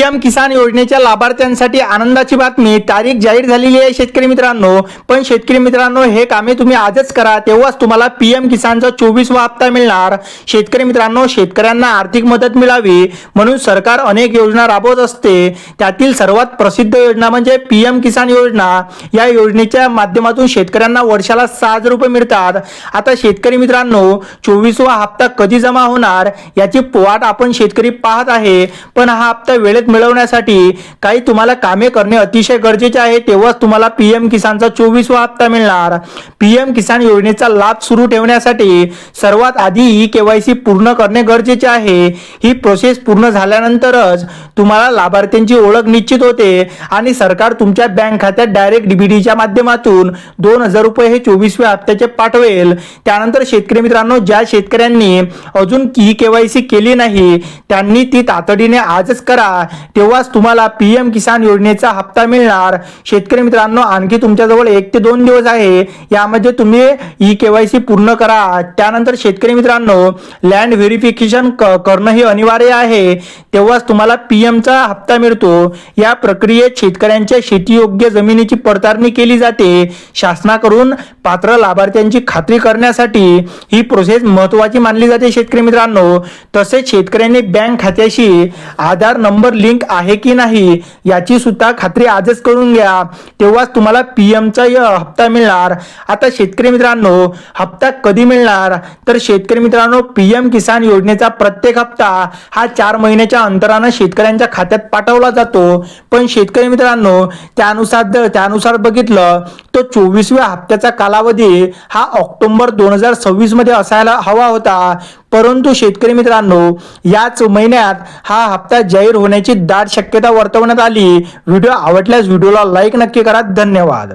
PM किसान योजनेच्या लाभार्थ्यांसाठी आनंदाची बातमी, तारीख जाहीर झालेली आहे शेतकरी मित्रांनो। पण शेतकरी मित्रांनो, हे कामे तुम्ही आजच करा, तेव्हाच तुम्हाला पीएम किसानचा 24वा हप्ता मिळणार। शेतकरी मित्रांनो, शेतकऱ्यांना आर्थिक मदत मिळावी म्हणून सरकार अनेक योजना राबवत असते। त्यातील सर्वात प्रसिद्ध योजना म्हणजे पीएम किसान योजना। या योजनेच्या माध्यमातून शेतकऱ्यांना वर्षाला 6,000 रुपये मिळतात। आता शेतकरी मित्रांनो, 24वा हप्ता कधी जमा होणार याची वाट आपण शेतकरी पाहत आहे। पण हा हप्ता वेळेत मिळवण्यासाठी काही तुम्हाला कामे करणे अतिशय गरजेचे आहे, तेव्हाच तुम्हाला पीएम किसानचा 24वा हप्ता मिळणार। पीएम किसान योजनेचा लाभ सुरू ठेवण्यासाठी सर्वात आधी ई-केवायसी पूर्ण करणे गरजेचे आहे। ही प्रोसेस पूर्ण झाल्यानंतरच तुम्हाला लाभार्थ्यांची ओळख निश्चित होते आणि सरकार तुमच्या बँक खात्यात डायरेक्ट डीबीटीच्या माध्यमातून 2,000 रुपये हे 24व्या हप्त्याचे पाठवेल। त्यानंतर शेतकरी मित्रांनो, ज्या शेतकऱ्यांनी अजून ई-केवायसी केली नाही त्यांनी ती तातडीने आजच करा, तेव्हाच तुम्हाला पीएम किसान योजनेचा हप्ता मिळणार। शेतकरी मित्रांनो, आणखी तुमच्याजवळ 1 ते 2 दिवस आहे, यामध्ये तुम्ही ई-केवायसी पूर्ण करा। त्यानंतर शेतकरी मित्रांनो, लँड व्हेरिफिकेशन करणं हे अनिवार्य आहे, तेव्हाच तुम्हाला पीएमचा हप्ता मिळतो। या प्रक्रियेत शेतकऱ्यांच्या शेतीयोग्य जमिनीची पडताळणी केली जाते। शासनाकडून पात्र लाभार्थ्यांची खात्री करण्यासाठी ही प्रोसेस महत्त्वाची मानली जाते शेतकरी मित्रांनो। तसेच शेतकऱ्यांनी बँक खात्याशी आधार नंबर लिंक आहे की नाही याची सुद्धा खात्री आजच करून घ्या, तेव्हाच तुम्हाला पीएमचा हप्ता मिळणार। आता शेतकरी मित्रांनो, हप्ता कधी मिळणार तर शेतकरी मित्रांनो, पीएम किसान योजनेचा प्रत्येक हप्ता हा 4 महिन्याच्या अंतराने शेतकऱ्यांच्या खात्यात पाठवला जातो। पण शेतकरी मित्रांनो, त्यानुसार बघितलं तर 24व्या हप्त्याचा कालावधी हा ऑक्टोबर 2026 मध्ये असायला हवा होता, परंतु शेतकरी मित्रांनो, याच महिन्यात हा हप्ता जाहीर होण्याची दाट शक्यता वर्तवण्यात आली। व्हिडिओ आवडल्यास व्हिडिओला लाईक नक्की करा। धन्यवाद।